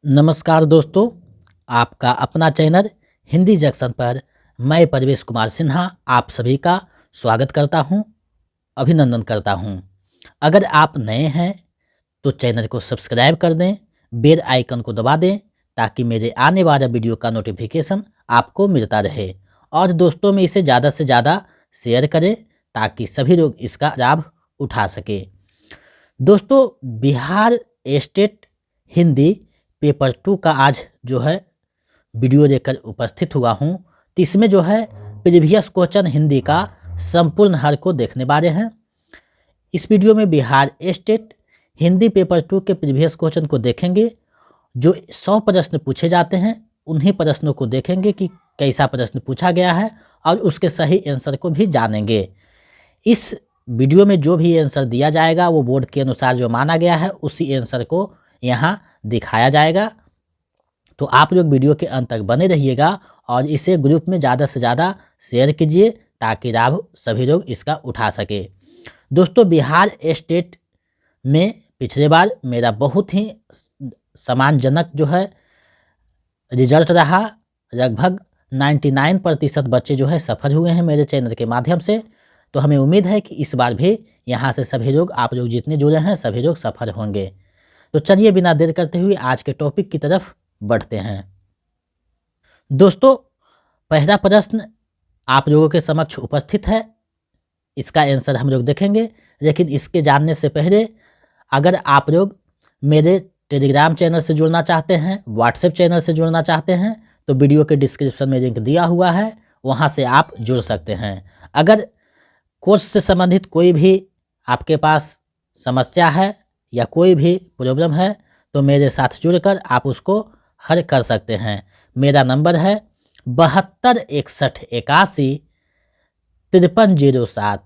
नमस्कार दोस्तों, आपका अपना चैनल हिंदी जंक्शन पर मैं परवेश कुमार सिन्हा आप सभी का स्वागत करता हूं, अभिनंदन करता हूं। अगर आप नए हैं तो चैनल को सब्सक्राइब कर दें, बेल आइकन को दबा दें ताकि मेरे आने वाला वीडियो का नोटिफिकेशन आपको मिलता रहे। और दोस्तों में इसे ज़्यादा से ज़्यादा शेयर करें ताकि सभी लोग इसका लाभ उठा सके। दोस्तों, बिहार स्टेट हिंदी पेपर 2 का आज जो है वीडियो लेकर उपस्थित हुआ हूं। तो इसमें जो है प्रीवियस क्वेश्चन हिंदी का संपूर्ण हल को देखने वाले हैं। इस वीडियो में बिहार स्टेट हिंदी पेपर 2 के प्रीवियस क्वेश्चन को देखेंगे। जो 100 प्रश्न पूछे जाते हैं उन्हीं प्रश्नों को देखेंगे कि कैसा प्रश्न पूछा गया है और उसके सही आंसर को भी जानेंगे। इस वीडियो में जो भी आंसर दिया जाएगा वो बोर्ड के अनुसार जो माना गया है उसी आंसर को यहाँ दिखाया जाएगा। तो आप लोग वीडियो के अंत तक बने रहिएगा और इसे ग्रुप में ज़्यादा से ज़्यादा शेयर कीजिए ताकि लाभ सभी लोग इसका उठा सके। दोस्तों, बिहार स्टेट में पिछले बार मेरा बहुत ही सम्मानजनक जो है रिजल्ट रहा। लगभग 99% बच्चे जो है सफल हुए हैं मेरे चैनल के माध्यम से। तो हमें उम्मीद है कि इस बार भी यहाँ से सभी लोग, आप लोग जितने जुड़े हैं सभी लोग सफल होंगे। तो चलिए बिना देर करते हुए आज के टॉपिक की तरफ बढ़ते हैं। दोस्तों, पहला प्रश्न आप लोगों के समक्ष उपस्थित है। इसका आंसर हम लोग देखेंगे, लेकिन इसके जानने से पहले अगर आप लोग मेरे टेलीग्राम चैनल से जुड़ना चाहते हैं, व्हाट्सएप चैनल से जुड़ना चाहते हैं तो वीडियो के डिस्क्रिप्शन में लिंक दिया हुआ है, वहाँ से आप जुड़ सकते हैं। अगर कोर्स से संबंधित कोई भी आपके पास समस्या है या कोई भी प्रॉब्लम है तो मेरे साथ जुड़कर आप उसको हल कर सकते हैं। मेरा नंबर है 7261815307।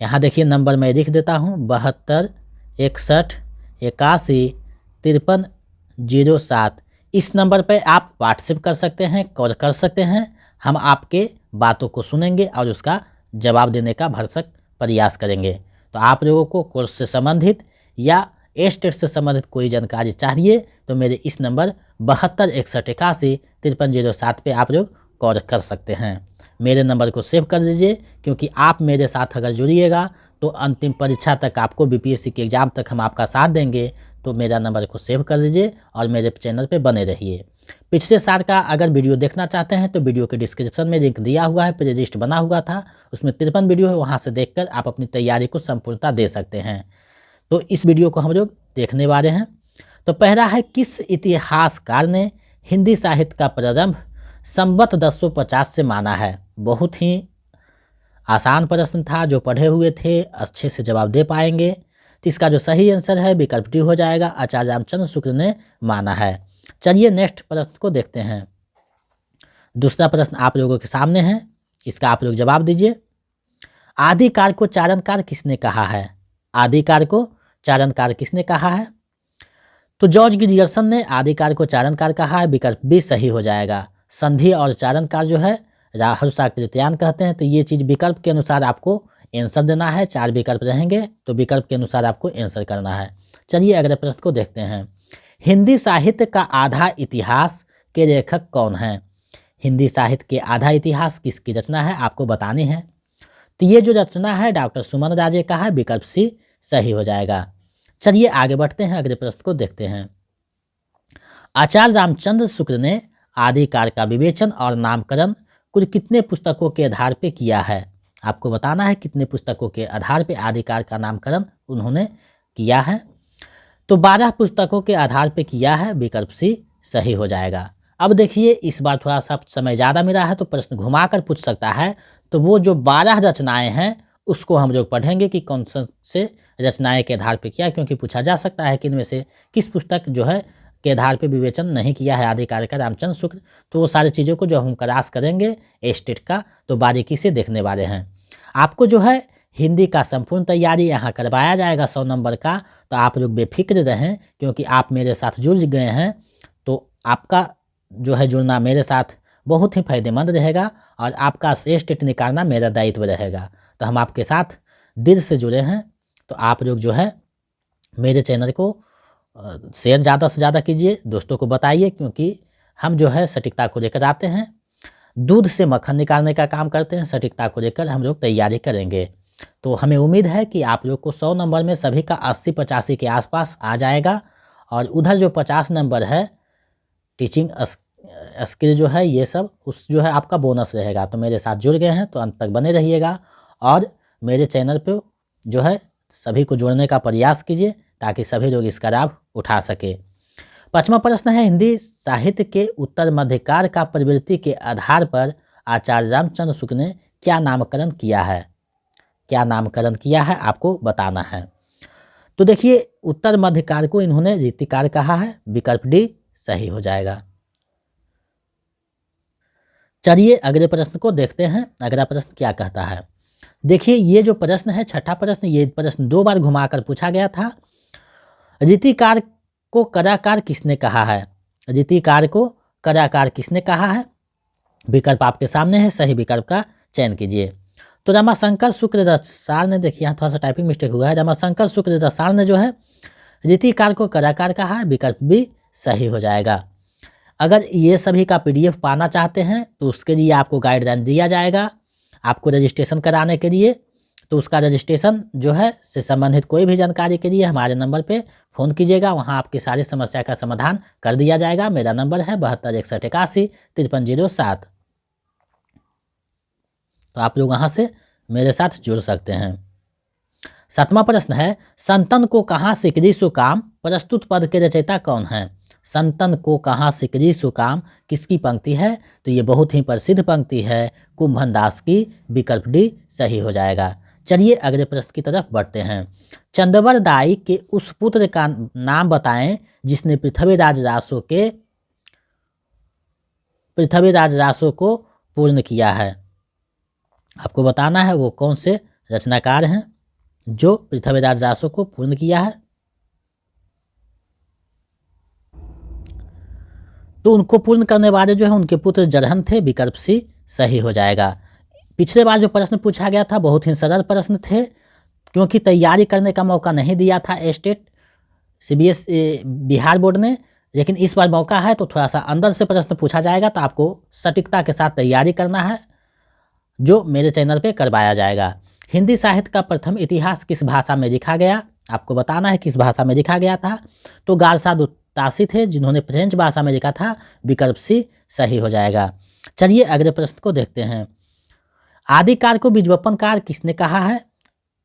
यहाँ देखिए नंबर मैं लिख देता हूँ 7261815307। इस नंबर पर आप व्हाट्सएप कर सकते हैं, कॉल कर सकते हैं। हम आपके बातों को सुनेंगे और उसका जवाब देने का भरसक प्रयास करेंगे। तो आप लोगों को कोर्स से संबंधित या स्टेट से संबंधित कोई जानकारी चाहिए तो मेरे इस नंबर 7261815307 पे आप लोग कॉल कर सकते हैं। मेरे नंबर को सेव कर लीजिए, क्योंकि आप मेरे साथ अगर जुड़िएगा तो अंतिम परीक्षा तक, आपको बीपीएससी के एग्ज़ाम तक हम आपका साथ देंगे। तो मेरा नंबर को सेव कर लीजिए और मेरे चैनल पे बने रहिए। पिछले साल का अगर वीडियो देखना चाहते हैं तो वीडियो के डिस्क्रिप्शन में लिंक दिया हुआ है, प्ले लिस्ट बना हुआ था, उसमें 53 वीडियो है, वहाँ से देखकर आप अपनी तैयारी को संपूर्णता दे सकते हैं। तो इस वीडियो को हम लोग देखने वाले हैं। तो पहला है, किस इतिहासकार ने हिंदी साहित्य का प्रारंभ संवत 1050 से माना है? बहुत ही आसान प्रश्न था, जो पढ़े हुए थे अच्छे से जवाब दे पाएंगे। तो इसका जो सही आंसर है विकल्प डी हो जाएगा, आचार्य रामचंद्र शुक्ल ने माना है। चलिए नेक्स्ट प्रश्न को देखते हैं। दूसरा प्रश्न आप लोगों के सामने है, इसका आप लोग जवाब दीजिए। आदिकाल को चारणकार किसने कहा है? आदिकाल को चारणकार किसने कहा है? तो जॉर्ज गिरियर्सन ने आदिकाल को चारणकार कहा है, विकल्प बी सही हो जाएगा। संधि और चारणकार जो है राहुसाकृत्यायन कहते हैं। तो ये चीज़ विकल्प के अनुसार आपको आंसर देना है। 4 विकल्प रहेंगे तो विकल्प के अनुसार आपको आंसर करना है। चलिए अगले प्रश्न को देखते हैं। हिंदी साहित्य का आधा इतिहास के लेखक कौन हैं? हिंदी साहित्य के आधा इतिहास किसकी रचना है आपको बतानी है। तो ये जो रचना है डॉक्टर सुमन राजे का है, विकल्प सी सही हो जाएगा। चलिए आगे बढ़ते हैं, अगले प्रश्न को देखते हैं। आचार्य रामचंद्र शुक्ल ने आदिकाल का विवेचन और नामकरण कुल कितने पुस्तकों के आधार पर किया है? आपको बताना है कितने पुस्तकों के आधार पर आदिकाल का नामकरण उन्होंने किया है। तो 12 पुस्तकों के आधार पर किया है, विकल्प सी सही हो जाएगा। अब देखिए इस बार थोड़ा सा समय ज़्यादा मिला है तो प्रश्न घुमाकर पूछ सकता है। तो वो जो 12 रचनाएं हैं उसको हम लोग पढ़ेंगे कि कौन से रचनाएं के आधार पर किया, क्योंकि पूछा जा सकता है कि इनमें से किस पुस्तक जो है के आधार पर विवेचन नहीं किया है आदिकाल का रामचंद्र शुक्ल। तो वो सारी चीज़ों को जो हम क्लास करेंगे स्टेट का तो बारीकी से देखने वाले हैं। आपको जो है हिंदी का संपूर्ण तैयारी यहाँ करवाया जाएगा 100 नंबर का। तो आप लोग बेफिक्र रहें, क्योंकि आप मेरे साथ जुड़ गए हैं तो आपका जो है जुड़ना मेरे साथ बहुत ही फायदेमंद रहेगा और आपका स्टेट निकालना मेरा दायित्व रहेगा। तो हम आपके साथ दिल से जुड़े हैं। तो आप लोग जो है मेरे चैनल को शेयर ज़्यादा से ज़्यादा कीजिए, दोस्तों को बताइए, क्योंकि हम जो है सटीकता को लेकर आते हैं, दूध से मक्खन निकालने का काम करते हैं, सटीकता को लेकर हम लोग तैयारी करेंगे। तो हमें उम्मीद है कि आप लोग को 100 नंबर में सभी का 80-85 के आसपास आ जाएगा। और उधर जो 50 नंबर है टीचिंग स्किल जो है, ये सब उस जो है आपका बोनस रहेगा। तो मेरे साथ जुड़ गए हैं तो अंत तक बने रहिएगा और मेरे चैनल पे जो है सभी को जोड़ने का प्रयास कीजिए ताकि सभी लोग इसका लाभ उठा सके। 5वां प्रश्न है, हिंदी साहित्य के उत्तर मध्यकाल का प्रवृत्ति के आधार पर आचार्य रामचंद्र शुक्ल ने क्या नामकरण किया है? क्या नामकरण किया है आपको बताना है। तो देखिए, उत्तर मध्यकाल को इन्होंने रीतिकाल कहा है, विकल्प डी सही हो जाएगा। चलिए अगले प्रश्न को देखते हैं, अगला प्रश्न क्या कहता है। देखिए, ये जो प्रश्न है 6ठा प्रश्न, ये प्रश्न 2 बार घुमाकर पूछा गया था। रीतिकाल को कलाकार किसने कहा है? रीतिकाल को कलाकार किसने कहा है? विकल्प आपके सामने है, सही विकल्प का चयन कीजिए। तो रमाशंकर शुक्ल रसाल ने, देखिए यहाँ थोड़ा सा टाइपिंग मिस्टेक हुआ है, रमाशंकर शुक्ल रसाल ने जो है रीतिकाल को कलाकार कहा है, विकल्प भी सही हो जाएगा। अगर ये सभी का PDF पाना चाहते हैं तो उसके लिए आपको गाइडलाइन दिया जाएगा आपको रजिस्ट्रेशन कराने के लिए। तो उसका रजिस्ट्रेशन जो है से संबंधित कोई भी जानकारी के लिए हमारे नंबर पे फ़ोन कीजिएगा, वहाँ आपकी सारी समस्या का समाधान कर दिया जाएगा। मेरा नंबर है 7261815307। तो आप लोग वहाँ से मेरे साथ जुड़ सकते हैं। 7वां प्रश्न है, संतन को कहाँ सिकरी सुकाम प्रस्तुत पद के रचयिता कौन है? संतन को कहाँ सिकरी सुकाम किसकी पंक्ति है? तो ये बहुत ही प्रसिद्ध पंक्ति है कुंभन दास की, विकल्प डी सही हो जाएगा। चलिए अगले प्रश्न की तरफ बढ़ते हैं। चंदवर दाई के उस पुत्र का नाम बताएं जिसने पृथ्वीराज रासो को पूर्ण किया है। आपको बताना है वो कौन से रचनाकार हैं जो पृथ्वीराज रासो को पूर्ण किया है। तो उनको पूर्ण करने वाले जो है उनके पुत्र जरहन थे, विकल्प सी सही हो जाएगा। पिछले बार जो प्रश्न पूछा गया था बहुत ही सरल प्रश्न थे, क्योंकि तैयारी करने का मौका नहीं दिया था स्टेट CBS बिहार बोर्ड ने, लेकिन इस बार मौका है तो थोड़ा सा अंदर से प्रश्न पूछा जाएगा। तो आपको सटीकता के साथ तैयारी करना है, जो मेरे चैनल पे करवाया जाएगा। हिंदी साहित्य का प्रथम इतिहास किस भाषा में लिखा गया? आपको बताना है किस भाषा में लिखा गया था। तो गारसाद तासी थे जिन्होंने फ्रेंच भाषा में लिखा था, विकल्प सी सही हो जाएगा। चलिए अगले प्रश्न को देखते हैं। आदिकाल को बीजवपनकार किसने कहा है?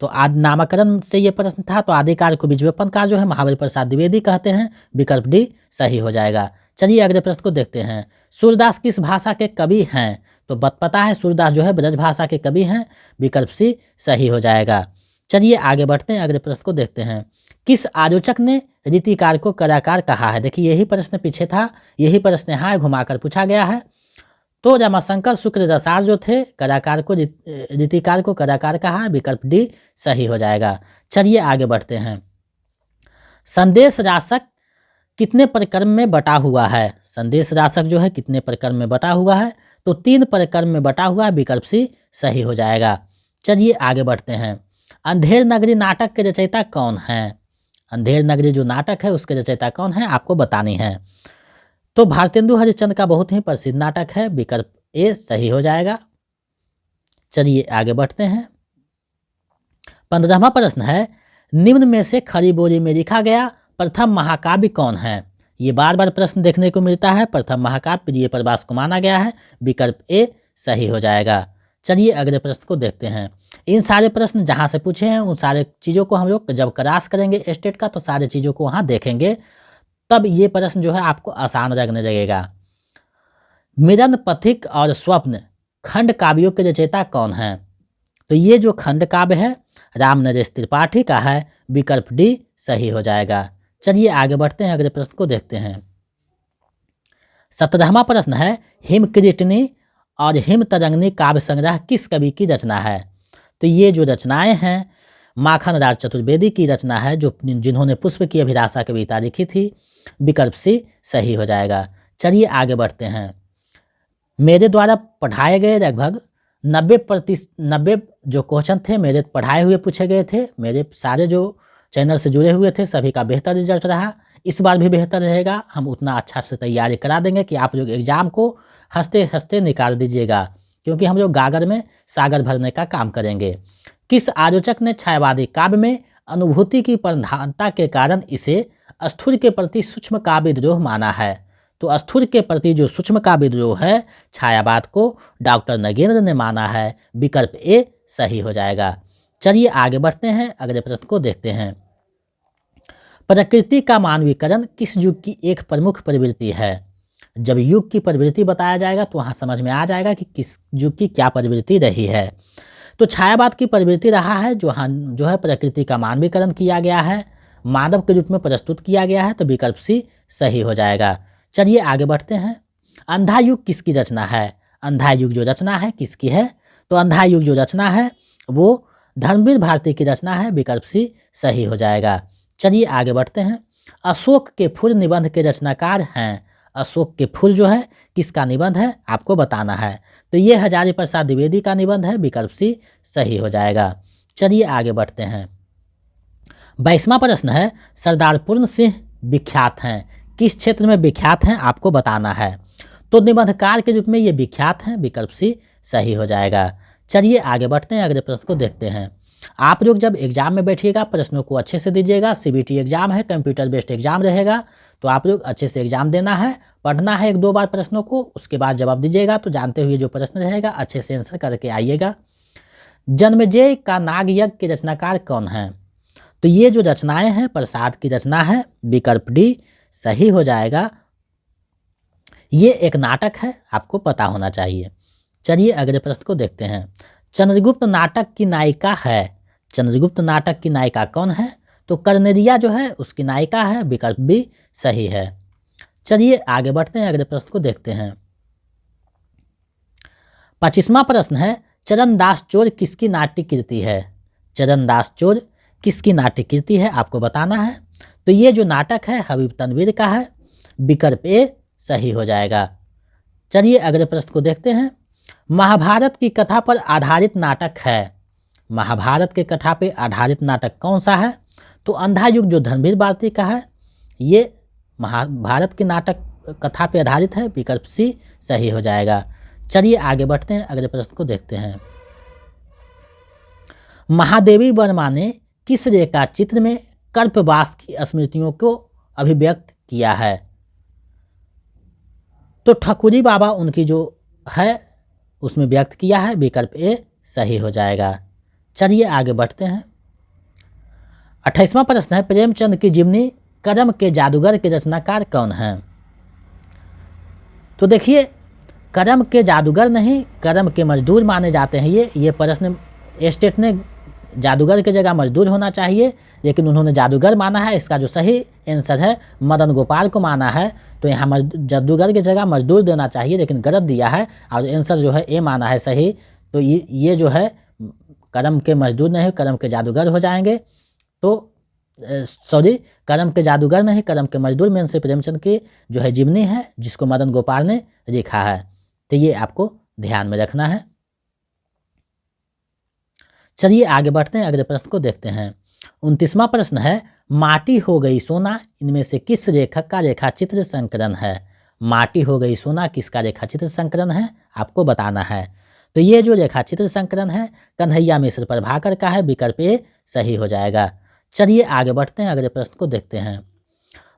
तो आदि नामकरण से ये प्रश्न था। तो आदिकाल को बीजवपनकार जो है महाबली प्रसाद द्विवेदी कहते हैं, विकल्प डी सही हो जाएगा। चलिए अगले प्रश्न को देखते हैं। सूरदास किस भाषा के कवि हैं? तो पता है सूरदास जो है ब्रज भाषा के कवि हैं, विकल्प सी सही हो जाएगा। चलिए आगे बढ़ते हैं, अगले प्रश्न को देखते हैं। किस आलोचक ने रीतिकाल को कलाकार कहा है? देखिए यही प्रश्न पीछे था, यही प्रश्न यहाँ घुमाकर पूछा गया है। तो रमाशंकर शुक्ल रसाल जो थे कलाकार को रीतिकाल को कलाकार कहा, विकल्प डी सही हो जाएगा। चलिए आगे बढ़ते हैं। संदेश रासक कितने प्रकरण में बटा हुआ है? संदेश रासक जो है कितने प्रकरण में बटा हुआ है? तो 3 प्रकरण में बटा हुआ है, विकल्प सी सही हो जाएगा। चलिए आगे बढ़ते हैं। अंधेर नगरी नाटक के रचयिता कौन है? अंधेर नगरी जो नाटक है उसके रचयिता कौन है आपको बतानी है। तो भारतेंदु हरिश्चंद्र का बहुत ही प्रसिद्ध नाटक है, विकल्प ए सही हो जाएगा। चलिए आगे बढ़ते हैं। 15वां प्रश्न है, निम्न में से खरी बोली में लिखा गया प्रथम महाकाव्य कौन है? ये बार बार प्रश्न देखने को मिलता है। प्रथम महाकाव्य प्रिय प्रवास को माना गया है, विकल्प ए सही हो जाएगा। चलिए अगले प्रश्न को देखते हैं। इन सारे प्रश्न जहाँ से पूछे हैं उन सारे चीज़ों को हम लोग जब क्रॉस करेंगे स्टेट का तो सारे चीज़ों को वहाँ देखेंगे, तब ये प्रश्न जो है आपको आसान लगने लगेगा। मिलन पथिक और स्वप्न खंड काव्यों के रचयिता कौन है? तो ये जो खंड काव्य है राम नरेश त्रिपाठी का है, विकल्प डी सही हो जाएगा। चलिए आगे बढ़ते हैं, अगले प्रश्न को देखते हैं। 17वां प्रश्न है, हिमकृष्णी और हिम तरंगिणी काव्य संग्रह किस कवि की रचना है? तो ये जो रचनाएं हैं माखन राज चतुर्वेदी की रचना है, जो जिन्होंने पुष्प की अभिलाषा कविता लिखी थी, विकल्प सी सही हो जाएगा। चलिए आगे बढ़ते हैं। मेरे द्वारा पढ़ाए गए लगभग 90 जो क्वेश्चन थे मेरे पढ़ाए हुए पूछे गए थे। मेरे सारे जो चैनल से जुड़े हुए थे सभी का बेहतर रिजल्ट रहा। इस बार भी बेहतर रहेगा, हम उतना अच्छा से तैयारी करा देंगे कि आप लोग एग्ज़ाम को हंसते हंसते निकाल दीजिएगा, क्योंकि हम लोग गागर में सागर भरने का काम करेंगे। किस आलोचक ने छायावादी काव्य में अनुभूति की प्रधानता के कारण इसे स्थूल के प्रति सूक्ष्म काव्य विद्रोह माना है? तो स्थूल के प्रति जो सूक्ष्म काव्य विद्रोह है छायावाद को डॉक्टर नगेंद्र ने माना है। विकल्प ए सही हो जाएगा। चलिए आगे बढ़ते हैं, अगले प्रश्न को देखते हैं। प्रकृति का मानवीकरण किस युग की एक प्रमुख प्रवृत्ति है? जब युग की प्रवृत्ति बताया जाएगा तो वहाँ समझ में आ जाएगा कि किस युग की क्या प्रवृत्ति रही है। तो छायावाद की प्रवृत्ति रहा है जो है प्रकृति का मानवीकरण किया गया है, मानव के रूप में प्रस्तुत किया गया है, तो विकल्प सी सही हो जाएगा। चलिए आगे बढ़ते हैं। अंधा युग किसकी रचना है? अंधा युग जो रचना है किसकी है? तो अंधा युग जो रचना है वो धर्मवीर भारती की रचना है। विकल्प सी सही हो जाएगा। चलिए आगे बढ़ते हैं। अशोक के फूल निबंध के रचनाकार हैं। अशोक के फूल जो है किसका निबंध है आपको बताना है। तो ये हजारी प्रसाद द्विवेदी का निबंध है। विकल्प सी सही हो जाएगा। चलिए आगे बढ़ते हैं। 22वां प्रश्न है, सरदार पूर्ण सिंह विख्यात हैं, किस क्षेत्र में विख्यात हैं आपको बताना है। तो निबंधकार के रूप में ये विख्यात हैं। विकल्प सी सही हो जाएगा। चलिए आगे बढ़ते हैं, अगले प्रश्न को देखते हैं। आप लोग जब एग्जाम में बैठिएगा प्रश्नों को अच्छे से दीजिएगा। सीबीटी एग्जाम है, कंप्यूटर बेस्ड एग्जाम रहेगा, तो आप लोग अच्छे से एग्जाम देना है, पढ़ना है 1-2 बार प्रश्नों को, उसके बाद जवाब दीजिएगा। तो जानते हुए जो प्रश्न रहेगा अच्छे से आंसर करके आइएगा। जन्मेजय का नाग यज्ञ के रचनाकार कौन हैं? तो ये जो रचनाएं हैं प्रसाद की रचना है। विकल्प डी सही हो जाएगा। ये एक नाटक है, आपको पता होना चाहिए। चलिए अगले प्रश्न को देखते हैं। चंद्रगुप्त नाटक की नायिका है। चंद्रगुप्त नाटक की नायिका कौन है? तो कर्नेलिया जो है उसकी नायिका है। विकल्प भी सही है। चलिए आगे बढ़ते हैं, अगले प्रश्न को देखते हैं। 25वां प्रश्न है, चरणदास चोर किसकी नाट्य कृति है? चरणदास चोर किसकी नाट्य कृति है आपको बताना है। तो ये जो नाटक है हबीब तनवीर का है। विकल्प ए सही हो जाएगा। चलिए अगले प्रश्न को देखते हैं। महाभारत की कथा पर आधारित नाटक है। महाभारत के कथा पर आधारित नाटक कौन सा है? तो अंधा युग जो धर्मवीर भारती का है, ये महाभारत की नाटक कथा पर आधारित है। विकल्प सी सही हो जाएगा। चलिए आगे बढ़ते हैं, अगले प्रश्न को देखते हैं। महादेवी वर्मा ने किस रेखा चित्र में कल्पवास की स्मृतियों को अभिव्यक्त किया है? तो ठकुरी बाबा उनकी जो है उसमें व्यक्त किया है। विकल्प ए सही हो जाएगा। चलिए आगे बढ़ते हैं। 28वां प्रश्न है, प्रेमचंद की जीवनी करम के जादूगर के रचनाकार कौन हैं? तो देखिए, करम के जादूगर नहीं, करम के मजदूर माने जाते हैं। ये प्रश्न स्टेट ने जादूगर की जगह मजदूर होना चाहिए, लेकिन उन्होंने जादूगर माना है। इसका जो सही आंसर है मदन गोपाल को माना है, तो यहाँ जादूगर की जगह मजदूर देना चाहिए, लेकिन गलत दिया है और आंसर जो है ए माना है सही। तो ये जो है करम के मजदूर नहीं, करम के जादूगर हो जाएंगे। तो सॉरी, करम के जादूगर नहीं, करम के मजदूर में से प्रेमचंद की जो है जीवनी है जिसको मदन गोपाल ने लिखा है। तो ये आपको ध्यान में रखना है। चलिए आगे बढ़ते हैं, अगले प्रश्न को देखते हैं। 29वां प्रश्न है, माटी हो गई सोना इनमें से किस लेखक का रेखाचित्र संकलन है? माटी हो गई सोना किसका रेखाचित्र संकलन है आपको बताना है। तो ये जो रेखाचित्र संकलन है कन्हैया मिश्र प्रभाकर का है। विकल्प ए सही हो जाएगा। चलिए आगे बढ़ते हैं, अगले प्रश्न को देखते हैं।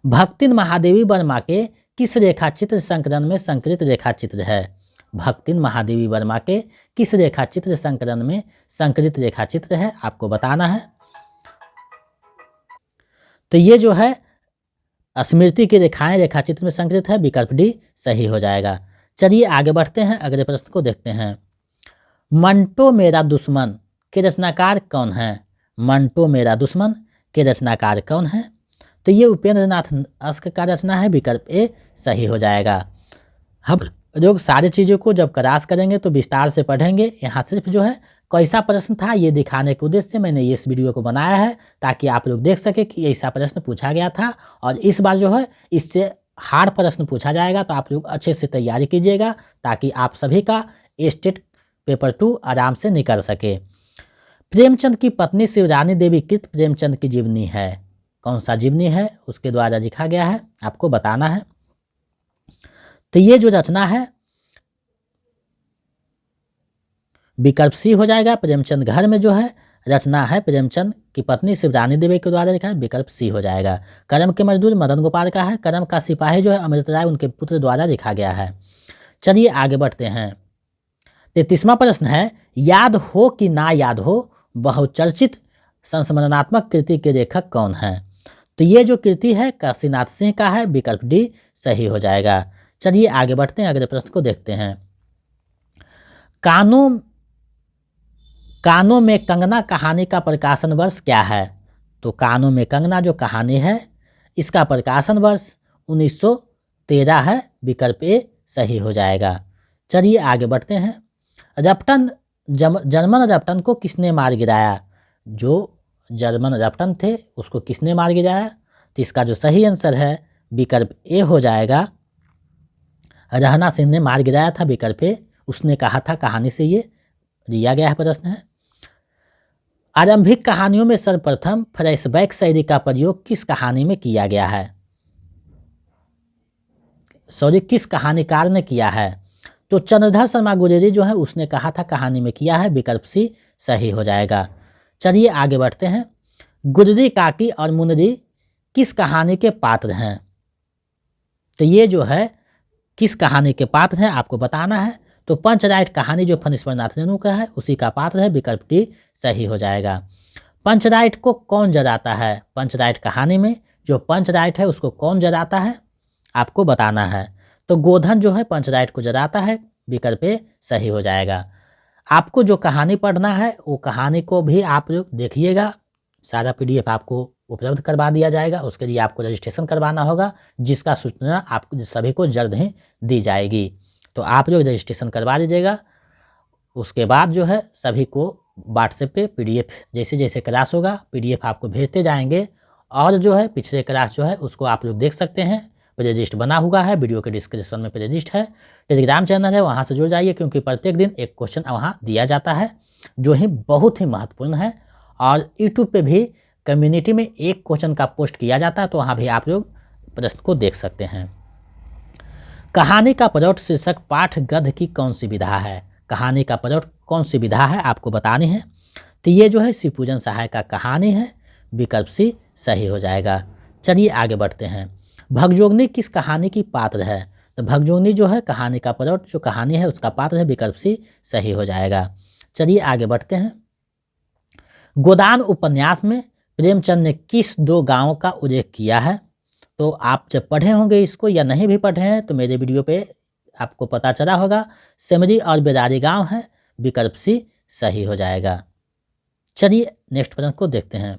भक्तिन महादेवी वर्मा के किस रेखाचित्र संकलन में संकलित रेखाचित्र है? भक्तिन महादेवी वर्मा के किस रेखाचित्र संकलन में संकलित रेखाचित्र है आपको बताना है। तो ये जो है स्मृति की रेखाएं रेखाचित्र में संकलित है। विकल्प डी सही हो जाएगा। चलिए आगे बढ़ते हैं, अगले प्रश्न को देखते हैं। मंटो मेरा दुश्मन के रचनाकार कौन है? मंटो मेरा दुश्मन के रचनाकार कौन है? तो ये उपेंद्र नाथ अस्क का रचना है। विकल्प ए सही हो जाएगा। हम लोग सारी चीज़ों को जब क्लास करेंगे तो विस्तार से पढ़ेंगे। यहाँ सिर्फ जो है कैसा प्रश्न था ये दिखाने के उद्देश्य से मैंने ये इस वीडियो को बनाया है, ताकि आप लोग देख सके कि ऐसा प्रश्न पूछा गया था और इस बार जो है इससे हार्ड प्रश्न पूछा जाएगा। तो आप लोग अच्छे से तैयारी कीजिएगा ताकि आप सभी का स्टेट पेपर 2 आराम से निकल सके। प्रेमचंद की पत्नी शिवरानी देवी कृत प्रेमचंद की जीवनी है। कौन सा जीवनी है उसके द्वारा लिखा गया है, आपको बताना है। तो ये जो रचना है विकल्प सी हो जाएगा। प्रेमचंद घर में जो है रचना है प्रेमचंद की पत्नी शिवरानी देवी के द्वारा लिखा है, विकल्प सी हो जाएगा। करम के मजदूर मदन गोपाल का है। करम का सिपाही जो है अमृत राय उनके पुत्र द्वारा लिखा गया है। चलिए आगे बढ़ते हैं। 33वां प्रश्न है, याद हो कि ना याद हो बहुचर्चित संस्मरणात्मक कृति के लेखक कौन है? तो ये जो कृति है काशीनाथ सिंह का है, विकल्प डी सही हो जाएगा। चलिए आगे बढ़ते हैं, अगले प्रश्न को देखते हैं। कानों में कंगना कहानी का प्रकाशन वर्ष क्या है? तो कानों में कंगना जो कहानी है इसका प्रकाशन वर्ष 1913 है, विकल्प ए सही हो जाएगा। चलिए आगे बढ़ते हैं। रपटन जर्मन रपटन को किसने मार गिराया? जो जर्मन रपटन थे उसको किसने मार गिराया? तो इसका जो सही आंसर है विकल्प ए हो जाएगा। रहना सिंह ने मार गिराया था, विकल्प ए उसने कहा था, कहानी से ये दिया गया है प्रश्न है। आरंभिक कहानियों में सर्वप्रथम फ्लैशबैक शैली का प्रयोग किस कहानी में किया गया है? किस कहानीकार ने किया है? तो चंद्रधर शर्मा गुरेरी जो है उसने कहा था, कहानी में किया है, विकल्प सी सही हो जाएगा। चलिए आगे बढ़ते हैं। गुदरी काकी और मुनरी किस कहानी के पात्र हैं? तो ये जो है किस कहानी के पात्र हैं आपको बताना है। तो पंचराइट कहानी जो फणीश्वर नाथ रेणु का है उसी का पात्र है, विकल्प डी सही हो जाएगा। पंचराइट को कौन जराता है? पंचराइट कहानी में जो पंचराइट है उसको कौन जराता है आपको बताना है। तो गोधन जो है पंचराइट को जराता है, विकल्प ए सही हो जाएगा। आपको जो कहानी पढ़ना है वो कहानी को भी आप लोग देखिएगा, सारा PDF आपको उपलब्ध करवा दिया जाएगा। उसके लिए आपको रजिस्ट्रेशन करवाना होगा, जिसका सूचना आप सभी को जल्द ही दी जाएगी। तो आप लोग रजिस्ट्रेशन करवा लीजिएगा। उसके बाद जो है सभी को व्हाट्सएप पे PDF जैसे जैसे क्लास होगा PDF आपको भेजते जाएंगे। और जो है पिछले क्लास जो है उसको आप लोग देख सकते हैं, प्लेलिस्ट बना हुआ है, वीडियो के डिस्क्रिप्शन में प्लेलिस्ट है। टेलीग्राम चैनल है, वहाँ से जुड़ जाइए, क्योंकि प्रत्येक दिन एक क्वेश्चन वहाँ दिया जाता है जो ही बहुत ही महत्वपूर्ण है। और यूट्यूब पे भी कम्युनिटी में एक क्वेश्चन का पोस्ट किया जाता है, तो वहाँ भी आप लोग प्रश्न को देख सकते हैं। कहानी का प्रौढ़ शीर्षक पाठ गद्य की कौन सी विधा है? कहानी का प्रौढ़ कौन सी विधा है आपको बतानी है। तो ये जो है शिवपूजन सहाय का कहानी है, विकल्प सी सही हो जाएगा। चलिए आगे बढ़ते हैं। भगजोगनी किस कहानी की पात्र है? तो भगजोगनी जो है कहानी का प्रौढ़ जो कहानी है उसका पात्र है, विकल्प सी सही हो जाएगा। चलिए आगे बढ़ते हैं। गोदान उपन्यास में प्रेमचंद ने किस 2 गांवों का उल्लेख किया है? तो आप जब पढ़े होंगे इसको या नहीं भी पढ़े हैं तो मेरे वीडियो पे आपको पता चला होगा, सेमरी और बेदारी गांव है, विकल्प सी सही हो जाएगा। चलिए नेक्स्ट प्रश्न को देखते हैं।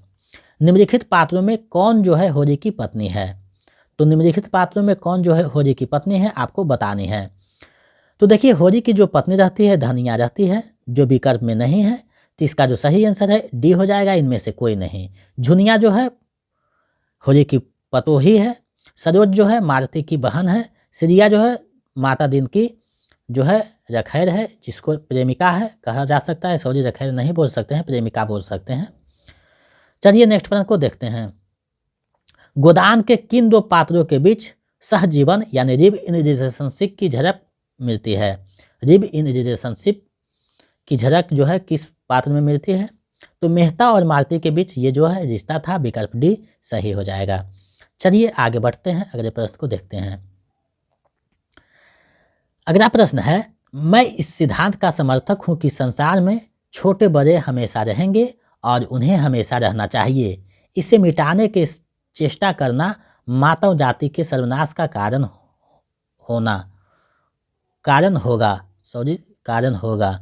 निम्नलिखित पात्रों में कौन जो है होरी की पत्नी है? तो निम्नलिखित पात्रों में कौन जो है होरी की पत्नी है आपको बतानी है। तो देखिए होरी की जो पत्नी रहती है धनिया रहती है, जो विकल्प में नहीं है। तो इसका जो सही आंसर है डी हो जाएगा, इनमें से कोई नहीं। झुनिया जो है होरी की पतोही है। सरोज जो है मारुति की बहन है। श्रिया जो है माता दिन की जो है रखैर है, जिसको प्रेमिका है कहा जा सकता है। सॉरी रखैर नहीं बोल सकते हैं, प्रेमिका बोल सकते हैं। चलिए नेक्स्ट प्रश्न को देखते हैं। गोदान के किन 2 पात्रों के बीच सहजीवन यानी लिव इन रिलेशनशिप की झलक मिलती है? लिव इन रिलेशनशिप की झलक जो है किस पात्र में मिलती है? तो मेहता और मालती के बीच ये जो है रिश्ता था, विकल्प डी सही हो जाएगा। चलिए आगे बढ़ते हैं, अगले प्रश्न को देखते हैं। अगला प्रश्न है, मैं इस सिद्धांत का समर्थक हूँ कि संसार में छोटे बड़े हमेशा रहेंगे और उन्हें हमेशा रहना चाहिए। इसे मिटाने के चेष्टा करना मानव जाति के सर्वनाश का कारण होगा।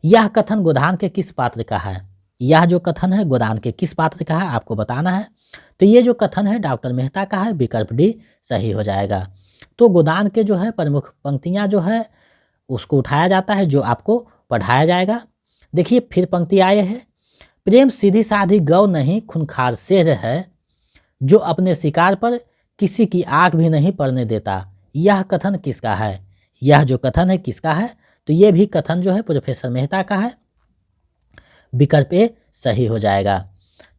यह कथन गोदान के किस पात्र का है? यह जो कथन है गोदान के किस पात्र का है आपको बताना है। तो ये जो कथन है डॉक्टर मेहता का है, विकल्प डी सही हो जाएगा। तो गोदान के जो है प्रमुख पंक्तियां जो है उसको उठाया जाता है, जो आपको पढ़ाया जाएगा। देखिए फिर पंक्ति आए हैं। प्रेम सीधी साधी गौ नहीं खूंखार शेर है, जो अपने शिकार पर किसी की आंख भी नहीं पड़ने देता। यह कथन किसका है? यह जो कथन है किसका है? तो ये भी कथन जो है प्रोफेसर मेहता का है, विकल्प ए सही हो जाएगा।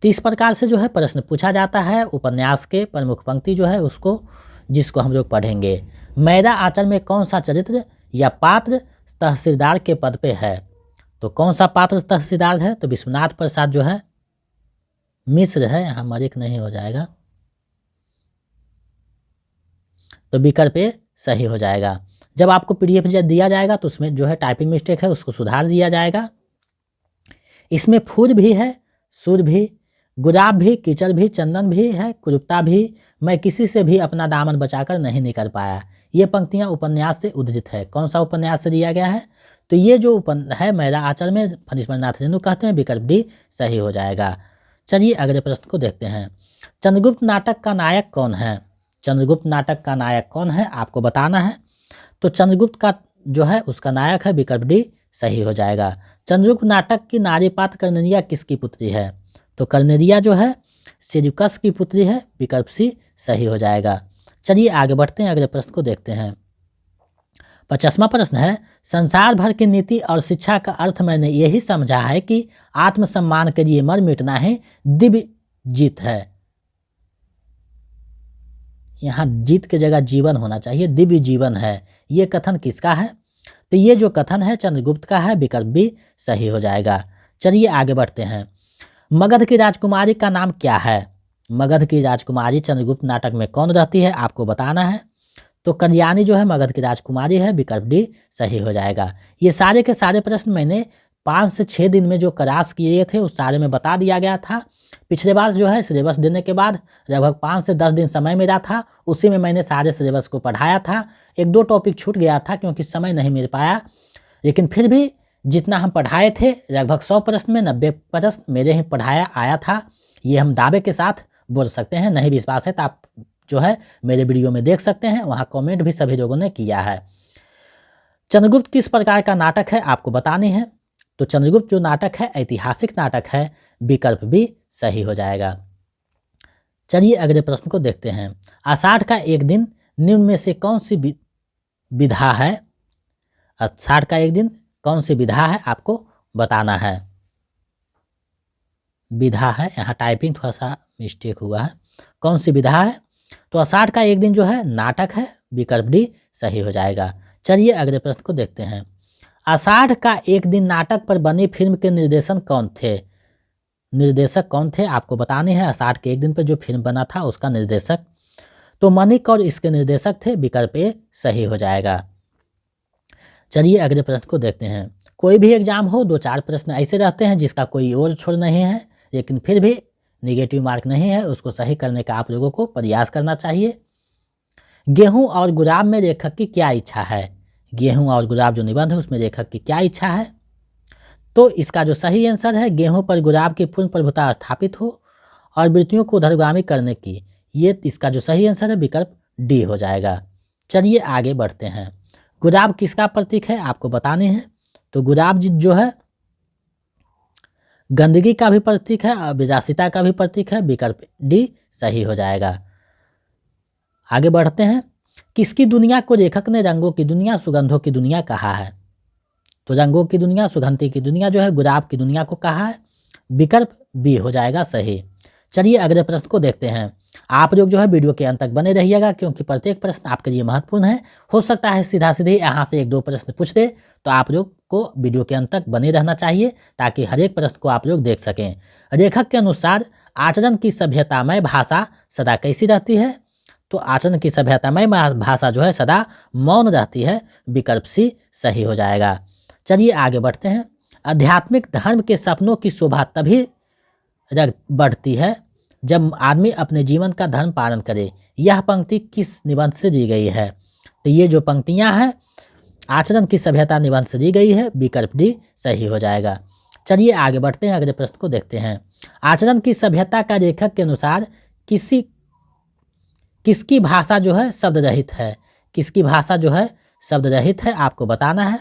तो इस प्रकार से जो है प्रश्न पूछा जाता है उपन्यास के प्रमुख पंक्ति जो है उसको, जिसको हम लोग पढ़ेंगे। मेरा आचरण में कौन सा चरित्र या पात्र तहसीलदार के पद पे है? तो कौन सा पात्र तहसीलदार है? तो विश्वनाथ प्रसाद जो है मिश्र है, यहाँ मरिक नहीं हो जाएगा, तो विकल्प ए सही हो जाएगा। जब आपको पीडीएफ दिया जाएगा तो उसमें जो है टाइपिंग मिस्टेक है उसको सुधार दिया जाएगा। इसमें फूल भी है, सुर भी, गुलाब भी, कीचड़ भी, चंदन भी है, कुरूपता भी, मैं किसी से भी अपना दामन बचाकर नहीं निकल पाया। ये पंक्तियां उपन्यास से उद्धृत है। कौन सा उपन्यास से दिया गया है? तो ये जो है मेरा आचरण में फणीश्वर नाथ रेणु कहते हैं, विकल्प डी सही हो जाएगा। चलिए अगले प्रश्न को देखते हैं। चंद्रगुप्त नाटक का नायक कौन है? चंद्रगुप्त नाटक का नायक कौन है आपको बताना है। तो चंद्रगुप्त का जो है उसका नायक है, विकल्प डी सही हो जाएगा। चंद्रगुप्त नाटक की नारी पात्र कर्नेलिया किसकी पुत्री है? तो कर्नेलिया जो है सिरकस की पुत्री है, विकल्प सी सही हो जाएगा। चलिए आगे बढ़ते हैं, अगले प्रश्न को देखते हैं। 50वां प्रश्न है, संसार भर की नीति और शिक्षा का अर्थ मैंने यही समझा है कि आत्मसम्मान के लिए मर मिटना ही दिव्य जीत है। यहाँ जीत की जगह जीवन होना चाहिए, दिव्य जीवन है। ये कथन किसका है? तो ये जो कथन है चंद्रगुप्त का है, विकल्प भी सही हो जाएगा। चलिए आगे बढ़ते हैं। मगध की राजकुमारी का नाम क्या है? मगध की राजकुमारी चंद्रगुप्त नाटक में कौन रहती है आपको बताना है। तो कल्याणी जो है मगध की राजकुमारी है, विकल्प डी सही हो जाएगा। ये सारे के सारे प्रश्न मैंने 5 से 6 दिन में जो क्लास किए थे उस सारे में बता दिया गया था। पिछले बार जो है सिलेबस देने के बाद लगभग 5 से 10 दिन समय मिला था, उसी में मैंने सारे सिलेबस को पढ़ाया था। 1-2 टॉपिक छूट गया था क्योंकि समय नहीं मिल पाया, लेकिन फिर भी जितना हम पढ़ाए थे लगभग 100 प्रश्न में 90 प्रश्न मेरे ही पढ़ाया आया था। ये हम दावे के साथ बोल सकते हैं। नहीं विश्वास है तो आप जो है मेरे वीडियो में देख सकते हैं, वहाँ कमेंट भी सभी लोगों ने किया है। चंद्रगुप्त किस प्रकार का नाटक है आपको बतानी है। तो चंद्रगुप्त जो नाटक है ऐतिहासिक नाटक है, विकल्प भी सही हो जाएगा। चलिए अगले प्रश्न को देखते हैं। आषाढ़ का एक दिन निम्न में से कौन सी विधा है? आषाढ़ का एक दिन कौन सी विधा है आपको बताना है। विधा है, यहाँ टाइपिंग थोड़ा सा मिस्टेक हुआ है। कौन सी विधा है? तो आषाढ़ का एक दिन जो है नाटक है, विकल्प डी सही हो जाएगा। चलिए अगले प्रश्न को देखते हैं। आषाढ़ का एक दिन नाटक पर बनी फिल्म के निर्देशक कौन थे? निर्देशक कौन थे आपको बताने हैं। आषाढ़ के एक दिन पर जो फिल्म बना था उसका निर्देशक तो मणिक और इसके निर्देशक थे, विकल्प ए सही हो जाएगा। चलिए अगले प्रश्न को देखते हैं। कोई भी एग्जाम हो 2-4 प्रश्न ऐसे रहते हैं जिसका कोई और छोड़ नहीं है, लेकिन फिर भी नेगेटिव मार्क नहीं है, उसको सही करने का आप लोगों को प्रयास करना चाहिए। गेहूं और गुलाब में लेखक की क्या इच्छा है? गेहूं और गुलाब जो निबंध है उसमें लेखक की क्या इच्छा है? तो इसका जो सही आंसर है गेहूं पर गुलाब की पूर्ण प्रभुता स्थापित हो और वृत्तियों को उधरगामी करने की, ये इसका जो सही आंसर है विकल्प डी हो जाएगा। चलिए आगे बढ़ते हैं। गुलाब किसका प्रतीक है आपको बताने हैं। तो गुलाब जो है गंदगी का भी प्रतीक है और विलासिता का भी प्रतीक है, विकल्प डी सही हो जाएगा। आगे बढ़ते हैं। किसकी दुनिया को लेखक ने रंगों की दुनिया, सुगंधों की दुनिया कहा है? तो रंगों की दुनिया, सुगंधी की दुनिया जो है गुलाब की दुनिया को कहा है, विकल्प बी हो जाएगा सही। चलिए अगले प्रश्न को देखते हैं। आप लोग जो है वीडियो के अंत तक बने रहिएगा क्योंकि प्रत्येक प्रश्न आपके लिए महत्वपूर्ण है। हो सकता है सीधा सीधे यहाँ से 1-2 प्रश्न पूछ दे, तो आप लोग को वीडियो के अंत तक बने रहना चाहिए ताकि हर एक प्रश्न को आप लोग देख सकें। लेखक के अनुसार आचरण की सभ्यतामय भाषा सदा कैसी रहती है? तो आचरण की सभ्यतामय भाषा जो है सदा मौन रहती है, विकल्प सी सही हो जाएगा। चलिए आगे बढ़ते हैं। आध्यात्मिक धर्म के सपनों की शोभा तभी बढ़ती है जब आदमी अपने जीवन का धर्म पालन करे। यह पंक्ति किस निबंध से दी गई है? तो ये जो पंक्तियां हैं आचरण की सभ्यता निबंध से दी गई है, विकल्प डी सही हो जाएगा। चलिए आगे बढ़ते हैं, अगले प्रश्न को देखते हैं। आचरण की सभ्यता का लेखक के अनुसार किसकी भाषा जो है शब्द रहित है? किसकी भाषा जो है शब्द रहित है आपको बताना है।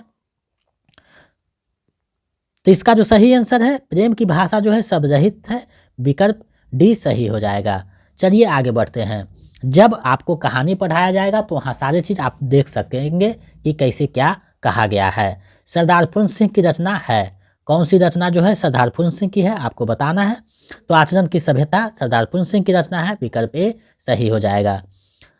तो इसका जो सही आंसर है प्रेम की भाषा जो है शब्द रहित है, विकल्प डी सही हो जाएगा। चलिए आगे बढ़ते हैं। जब आपको कहानी पढ़ाया जाएगा तो वहाँ सारे चीज़ आप देख सकेंगे कि कैसे क्या कहा गया है। सरदार पूर्ण सिंह की रचना है, कौन सी रचना जो है सरदार पूर्ण सिंह की है आपको बताना है। तो आचरण की सभ्यता सरदार पूर्ण सिंह की रचना है, विकल्प ए सही हो जाएगा।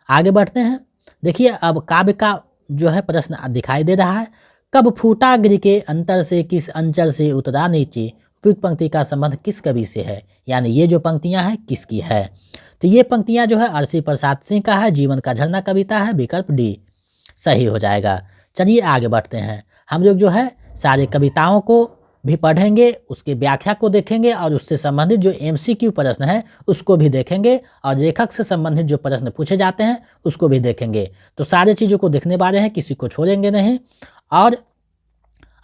आगे बढ़ते हैं। देखिए अब काव्य का जो है प्रश्न दिखाई दे रहा है। कब फूटा गिर के अंतर से किस अंचल से उतरा नीचे, उपयुक्त पंक्ति का संबंध किस कवि से है, यानी ये जो पंक्तियां हैं किसकी है। तो ये पंक्तियां जो है अरसी प्रसाद सिंह का है, जीवन का झरना कविता है, विकल्प डी सही हो जाएगा। चलिए आगे बढ़ते हैं। हम लोग जो है सारे कविताओं को भी पढ़ेंगे, उसकी व्याख्या को देखेंगे और उससे संबंधित जो MCQ प्रश्न है उसको भी देखेंगे और लेखक से संबंधित जो प्रश्न पूछे जाते हैं उसको भी देखेंगे। तो सारी चीज़ों को देखने वाले हैं, किसी को छोड़ेंगे नहीं और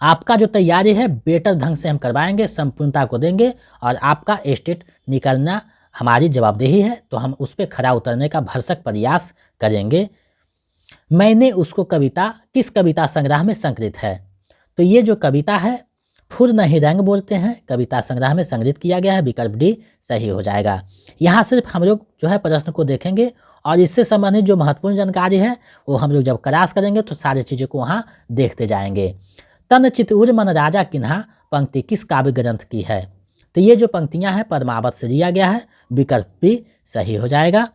आपका जो तैयारी है बेटर ढंग से हम करवाएंगे, संपूर्णता को देंगे और आपका स्टेट निकालना हमारी जवाबदेही है, तो हम उस पर खरा उतरने का भरसक प्रयास करेंगे। मैंने उसको कविता किस कविता संग्रह में संकलित है। तो ये जो कविता है फुर नहीं रंग बोलते हैं, कविता संग्रह में संग्रहित किया गया है, विकल्प डी सही हो जाएगा। यहाँ सिर्फ हम लोग जो है प्रश्न को देखेंगे और इससे संबंधित जो महत्वपूर्ण जानकारी है वो हम लोग जब क्लास करेंगे तो सारी चीज़ों को वहाँ देखते जाएंगे। तन चितउर मन राजा किन्हा पंक्ति किस काव्य ग्रंथ की है। तो ये जो पंक्तियाँ हैं पद्मावत से लिया गया है, विकल्प भी सही हो जाएगा।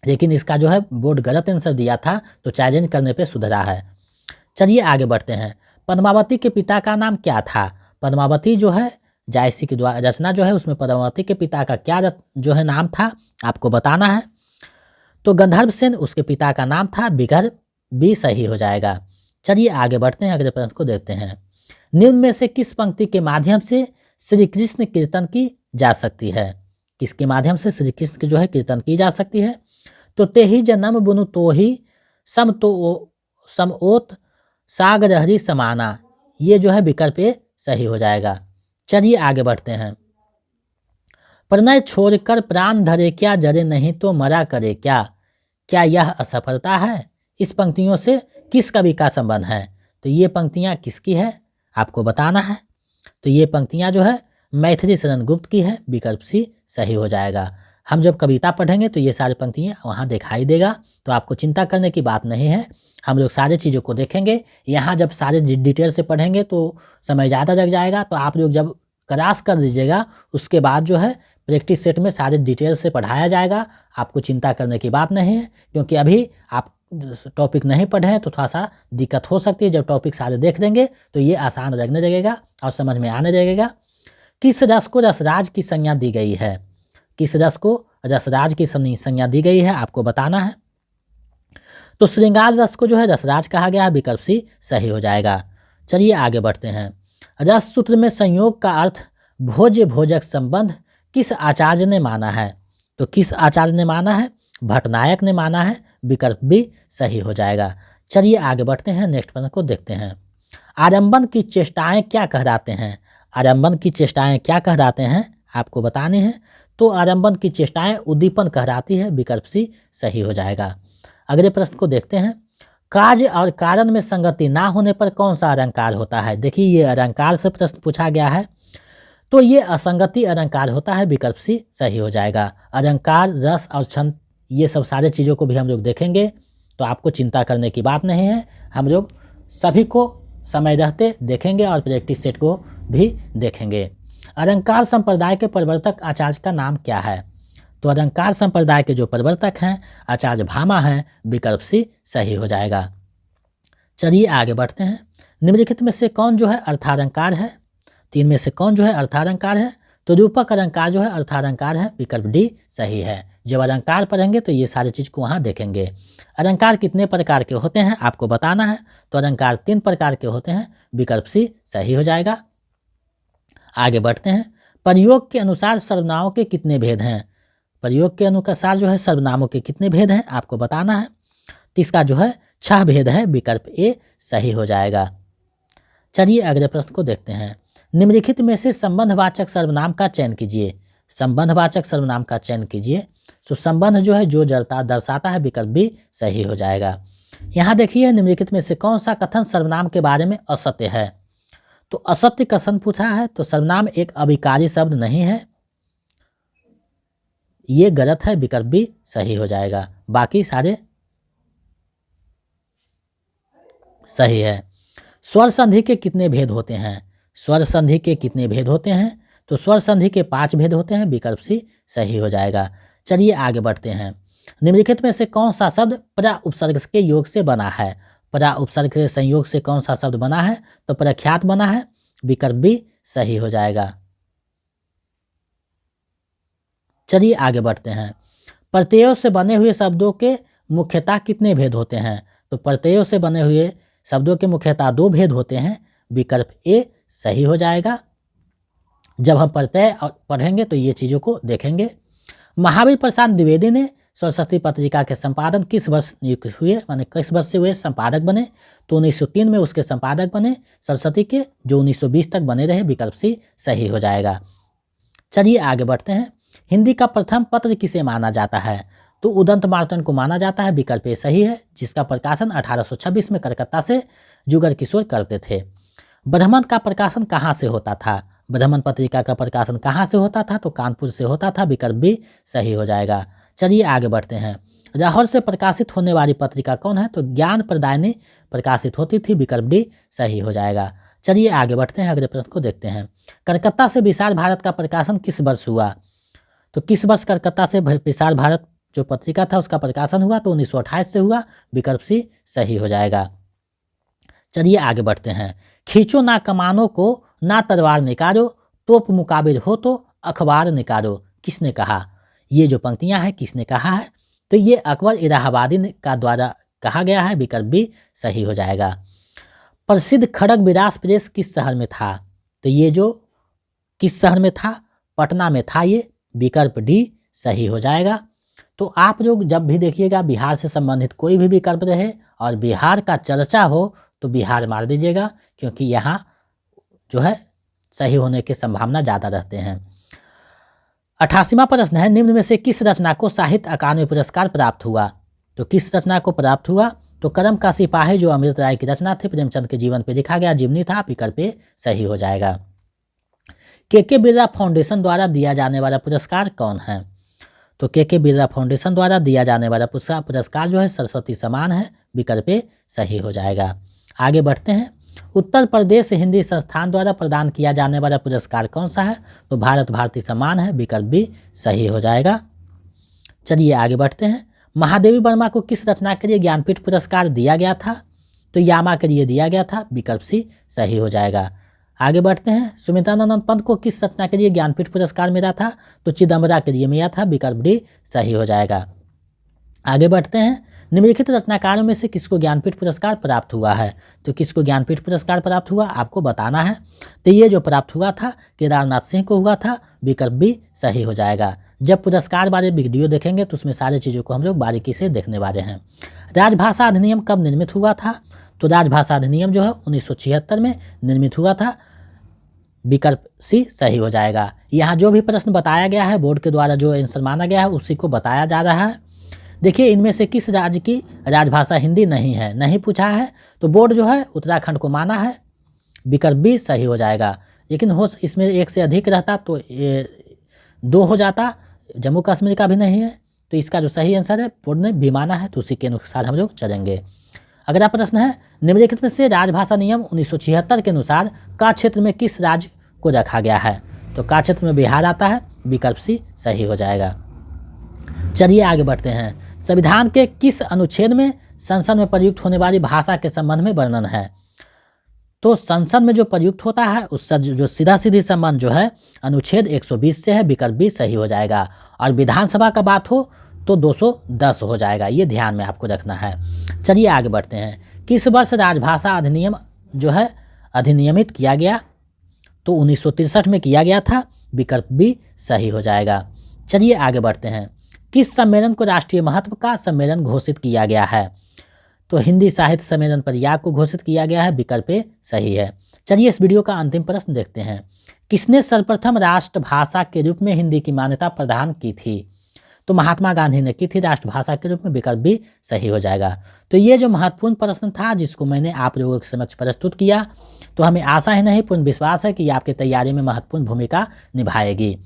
लेकिन इसका जो है बोर्ड गलत आंसर दिया था तो चैलेंज करने पे सुधरा है। चलिए आगे बढ़ते हैं। पद्मावती के पिता का नाम क्या था। पद्मावती जो है जायसी की द्वारा रचना जो है उसमें पद्मावती के पिता का क्या जो है नाम था आपको बताना है। तो गंधर्व सेन उसके पिता का नाम था, विकल्प बी सही हो जाएगा। चलिए आगे बढ़ते हैं, अगले प्रश्न को देखते हैं। निम्न में से किस पंक्ति के माध्यम से श्री कृष्ण कीर्तन की जा सकती है। किसके माध्यम से श्री कृष्ण की जो है कीर्तन की जा सकती है। तो ते ही जन्म बुनु तो ही सम तो समओत सागर हरि समाना, ये जो है विकल्प ए सही हो जाएगा। चलिए आगे बढ़ते हैं। प्रणय छोड़कर प्राण धरे क्या, जरे नहीं तो मरा करे क्या, क्या यह असफलता है। इस पंक्तियों से किस कवि का संबंध है। तो ये पंक्तियाँ किसकी है आपको बताना है। तो ये पंक्तियाँ जो है मैथिली शरण गुप्त की है, विकल्प सी सही हो जाएगा। हम जब कविता पढ़ेंगे तो ये सारी पंक्तियाँ वहाँ दिखाई देगा, तो आपको चिंता करने की बात नहीं है। हम लोग सारे चीज़ों को देखेंगे। यहाँ जब सारे डिटेल से पढ़ेंगे तो समय ज़्यादा लग जाएगा, तो आप लोग जब क्लास कर लीजिएगा उसके बाद जो है प्रैक्टिस सेट में सारे डिटेल से पढ़ाया जाएगा। आपको चिंता करने की बात नहीं है, क्योंकि अभी आप टॉपिक नहीं पढ़े हैं तो थोड़ा सा दिक्कत हो सकती है। जब टॉपिक सारे देख लेंगे तो ये आसान लगने लगेगा और समझ में आने लगेगा। किस रस को रसराज की संज्ञा दी गई है। किस रस को रसराज की संज्ञा दी गई है आपको बताना है। तो श्रृंगार रस को जो है रसराज कहा गया है, विकल्प सी सही हो जाएगा। चलिए आगे बढ़ते हैं। रस सूत्र में संयोग का अर्थ भोज्य भोजक संबंध किस आचार्य ने माना है। तो किस आचार्य ने माना है, भट्टनायक ने माना है, विकल्प भी सही हो जाएगा। चलिए आगे बढ़ते हैं, नेक्स्ट प्रश्न को देखते हैं। आरंभन की चेष्टाएं क्या कहलाते हैं। आरंभन की चेष्टाएं क्या कहलाते हैं आपको बताने हैं। तो आरंभन की चेष्टाएं उद्दीपन कहलाती है, विकल्प सी सही हो जाएगा। अगले प्रश्न को देखते हैं। कार्य और कारण में संगति ना होने पर कौन सा अलंकार होता है। देखिए ये अलंकार से प्रश्न पूछा गया है, तो ये असंगति अलंकार होता है, विकल्प सी सही हो जाएगा। अलंकार, रस और छंद ये सब सारे चीज़ों को भी हम लोग देखेंगे, तो आपको चिंता करने की बात नहीं है। हम लोग सभी को समय रहते देखेंगे और प्रैक्टिस सेट को भी देखेंगे। अलंकार संप्रदाय के प्रवर्तक आचार्य का नाम क्या है। तो अलंकार संप्रदाय के जो प्रवर्तक हैं आचार्य भामा हैं, विकल्प सी सही हो जाएगा। चलिए आगे बढ़ते हैं। निम्नलिखित में से कौन जो है अर्थालंकार है। तीन में से कौन जो है अर्थालंकार है। तो रूपक अलंकार जो है अर्थालंकार है, विकल्प डी सही है। जब अलंकार पढ़ेंगे तो ये सारी चीज़ को वहाँ देखेंगे। अलंकार कितने प्रकार के होते हैं आपको बताना है। तो अलंकार 3 प्रकार के होते हैं, विकल्प सी सही हो जाएगा। आगे बढ़ते हैं। प्रयोग के अनुसार सर्वनामों के कितने भेद हैं। प्रयोग के अनुसार जो है सर्वनामों के कितने भेद हैं आपको बताना है। तो इसका जो है 6 भेद है, विकल्प ए सही हो जाएगा। चलिए अगले प्रश्न को देखते हैं। निम्नलिखित में से संबंधवाचक सर्वनाम का चयन कीजिए। संबंधवाचक सर्वनाम का चयन कीजिए। तो संबंध जो है जो दर्शाता है, विकल्प भी सही हो जाएगा। यहाँ देखिए निम्नलिखित में से कौन सा कथन सर्वनाम के बारे में असत्य है। तो असत्य कथन पूछा है, तो सर्वनाम एक अभिकारी शब्द नहीं है, ये गलत है, विकल्प भी सही हो जाएगा। बाकी सारे सही है। स्वर संधि के कितने भेद होते हैं। स्वर संधि के कितने भेद होते हैं। तो स्वर संधि के 5 भेद होते हैं, विकल्प सी सही हो जाएगा। चलिए आगे बढ़ते हैं। निम्नलिखित में से कौन सा शब्द प्रा उपसर्ग के योग से बना है? प्रा उपसर्ग के संयोग से कौन सा शब्द बना है? तो प्रख्यात बना है, विकल्प बी सही हो जाएगा। चलिए आगे बढ़ते हैं। प्रत्ययों से बने हुए शब्दों के मुख्यतः कितने भेद होते हैं? तो प्रत्ययों से बने हुए शब्दों के मुख्यतः 2 भेद होते हैं, विकल्प ए सही हो जाएगा। जब हम प्रत्यय पढ़ेंगे तो ये चीज़ों को देखेंगे। महावीर प्रसाद द्विवेदी ने सरस्वती पत्रिका के संपादन किस वर्ष नियुक्त हुए, माने किस वर्ष से हुए संपादक बने? तो 1903 में उसके संपादक बने सरस्वती के, जो 1920 तक बने रहे, विकल्प सी सही हो जाएगा। चलिए आगे बढ़ते हैं। हिंदी का प्रथम पत्र किसे माना जाता है? तो उदंत मार्तंड को माना जाता है, विकल्प ए सही है, जिसका प्रकाशन 1826 में कलकत्ता से जुगर किशोर करते थे। ब्रह्मन का प्रकाशन कहाँ से होता था? ब्रह्मन पत्रिका का प्रकाशन कहाँ से होता था? तो कानपुर से होता था, विकल्प बी सही हो जाएगा। चलिए आगे बढ़ते हैं। लाहौर से प्रकाशित होने वाली पत्रिका कौन है? तो ज्ञान प्रदायिनी प्रकाशित होती थी, विकल्प डी सही हो जाएगा। चलिए आगे बढ़ते हैं, अगले प्रश्न को देखते हैं। कलकत्ता से विशाल भारत का प्रकाशन किस वर्ष हुआ? तो किस वर्ष कलकत्ता से विशाल भारत जो पत्रिका था उसका प्रकाशन हुआ? तो 1928 से हुआ, विकल्प सी सही हो जाएगा। चलिए आगे बढ़ते हैं। खींचो ना कमानों को, ना तलवार निकालो, तोप मुकाबिल हो तो अखबार निकालो, किसने कहा? ये जो पंक्तियां हैं किसने कहा है? तो ये अकबर इलाहाबादी का द्वारा कहा गया है, विकल्प बी सही हो जाएगा। प्रसिद्ध खड़ग विलास प्रेस किस शहर में था? तो ये जो किस शहर में था? पटना में था ये, विकल्प डी सही हो जाएगा। तो आप लोग जब भी देखिएगा बिहार से संबंधित कोई भी विकल्प रहे और बिहार का चर्चा हो तो बिहार मार दीजिएगा, क्योंकि यहाँ जो है सही होने की संभावना ज़्यादा रहते हैं। 88वां प्रश्न है, निम्न में से किस रचना को साहित्य अकादमी पुरस्कार प्राप्त हुआ? तो किस रचना को प्राप्त हुआ? तो करम का सिपाही जो अमृत राय की रचना थी, प्रेमचंद के जीवन पर लिखा गया जीवनी था, विकल्प ए सही हो जाएगा। के बिरला फाउंडेशन द्वारा दिया जाने वाला पुरस्कार कौन है? तो के बिरला फाउंडेशन द्वारा दिया जाने वाला पुरस्कार जो है सरस्वती सम्मान है, विकल्प ए सही हो जाएगा। आगे बढ़ते हैं। उत्तर प्रदेश हिंदी संस्थान द्वारा प्रदान किया जाने वाला पुरस्कार कौन सा है? तो भारत भारती सम्मान है, विकल्प बी सही हो जाएगा। चलिए आगे बढ़ते हैं। महादेवी वर्मा को किस रचना के लिए ज्ञानपीठ पुरस्कार दिया गया था? तो यामा के लिए दिया गया था, विकल्प सी सही हो जाएगा। आगे बढ़ते हैं। सुमित्रानंद पंत को किस रचना के लिए ज्ञानपीठ पुरस्कार मिला था? तो चिदम्बरा के लिए मिला था, विकल्प डी सही हो जाएगा। आगे बढ़ते हैं। निम्नलिखित रचनाकारों में से किसको ज्ञानपीठ पुरस्कार प्राप्त हुआ है? तो किसको ज्ञानपीठ पुरस्कार प्राप्त हुआ आपको बताना है। तो ये जो प्राप्त हुआ था केदारनाथ सिंह को हुआ था, विकल्प बी सही हो जाएगा। जब पुरस्कार वाले वीडियो देखेंगे तो उसमें सारी चीज़ों को हम लोग बारीकी से देखने वाले हैं। राजभाषा अधिनियम कब निर्मित हुआ था? तो राजभाषा अधिनियम जो है 1976 में निर्मित हुआ था, विकल्प सी सही हो जाएगा। यहाँ जो भी प्रश्न बताया गया है बोर्ड के द्वारा जो आंसर माना गया है उसी को बताया जा रहा है। देखिए इनमें से किस राज्य की राजभाषा हिंदी नहीं है, नहीं पूछा है, तो बोर्ड जो है उत्तराखंड को माना है, विकल्प बी सही हो जाएगा। लेकिन हो इसमें एक से अधिक रहता तो 2 हो जाता, जम्मू कश्मीर का भी नहीं है, तो इसका जो सही आंसर है बोर्ड ने भी माना है, तो उसी के अनुसार हम लोग चलेंगे। अगला प्रश्न है, निम्नलिखित में से राजभाषा नियम 1976 के अनुसार का क्षेत्र में किस राज्य को रखा गया है? तो का क्षेत्र में बिहार आता है, विकल्प सी सही हो जाएगा। चलिए आगे बढ़ते हैं। संविधान के किस अनुच्छेद में संसद में प्रयुक्त होने वाली भाषा के संबंध में वर्णन है? तो संसद में जो प्रयुक्त होता है उससे जो सीधा सीधी संबंध जो है अनुच्छेद 120 से है, विकल्प बी सही हो जाएगा। और विधानसभा का बात हो तो 210 हो जाएगा, ये ध्यान में आपको रखना है। चलिए आगे बढ़ते हैं। किस वर्ष राजभाषा अधिनियम जो है अधिनियमित किया गया? तो 1963 में किया गया था, विकल्प बी सही हो जाएगा। चलिए आगे बढ़ते हैं। किस सम्मेलन को राष्ट्रीय महत्व का सम्मेलन घोषित किया गया है? तो हिंदी साहित्य सम्मेलन प्रयाग को घोषित किया गया है, विकल्प ए सही है। चलिए इस वीडियो का अंतिम प्रश्न देखते हैं। किसने सर्वप्रथम राष्ट्रभाषा के रूप में हिंदी की मान्यता प्रदान की थी? तो महात्मा गांधी ने की थी राष्ट्रभाषा के रूप में, विकल्प भी सही हो जाएगा। तो ये जो महत्वपूर्ण प्रश्न था जिसको मैंने आप लोगों के समक्ष प्रस्तुत किया, तो हमें आशा ही नहीं पूर्ण विश्वास है कि ये आपकी तैयारी में महत्वपूर्ण भूमिका निभाएगी।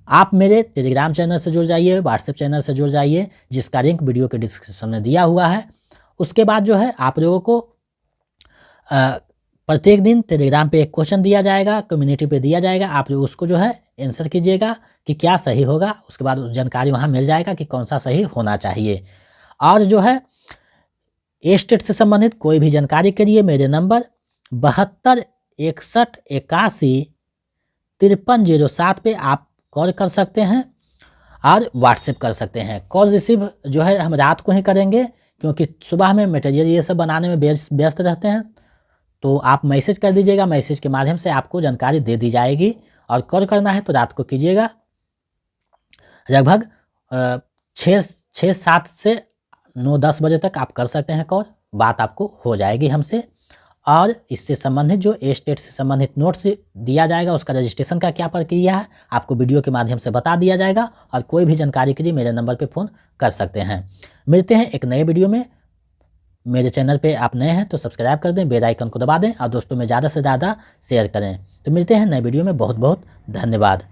आप मेरे टेलीग्राम चैनल से जुड़ जाइए, व्हाट्सएप चैनल से जुड़ जाइए, जिसका लिंक वीडियो के डिस्क्रिप्शन में दिया हुआ है। उसके बाद जो है आप लोगों को प्रत्येक दिन टेलीग्राम पे एक क्वेश्चन दिया जाएगा, कम्युनिटी पे दिया जाएगा, आप उसको जो है आंसर कीजिएगा कि क्या सही होगा। उसके बाद उस जानकारी वहाँ मिल जाएगा कि कौन सा सही होना चाहिए। और जो है स्टेट से संबंधित कोई भी जानकारी के लिए मेरे नंबर 72 61 81 5307 पे आप कॉल कर सकते हैं और व्हाट्सएप कर सकते हैं। कॉल रिसीव जो है हम रात को ही करेंगे, क्योंकि सुबह में मटेरियल ये सब बनाने में व्यस्त रहते हैं। तो आप मैसेज कर दीजिएगा, मैसेज के माध्यम से आपको जानकारी दे दी जाएगी। और कॉल करना है तो रात को कीजिएगा, लगभग 6-7 से 9-10 बजे तक आप कर सकते हैं कॉल, बात आपको हो जाएगी हमसे। और इससे संबंधित जो स्टेट से संबंधित नोट्स दिया जाएगा, उसका रजिस्ट्रेशन का क्या प्रक्रिया है आपको वीडियो के माध्यम से बता दिया जाएगा। और कोई भी जानकारी के लिए मेरे नंबर पे फ़ोन कर सकते हैं। मिलते हैं एक नए वीडियो में। मेरे चैनल पे आप नए हैं तो सब्सक्राइब कर दें, बेल आइकन को दबा दें और दोस्तों में ज़्यादा से ज़्यादा शेयर करें। तो मिलते हैं नए वीडियो में। बहुत बहुत धन्यवाद।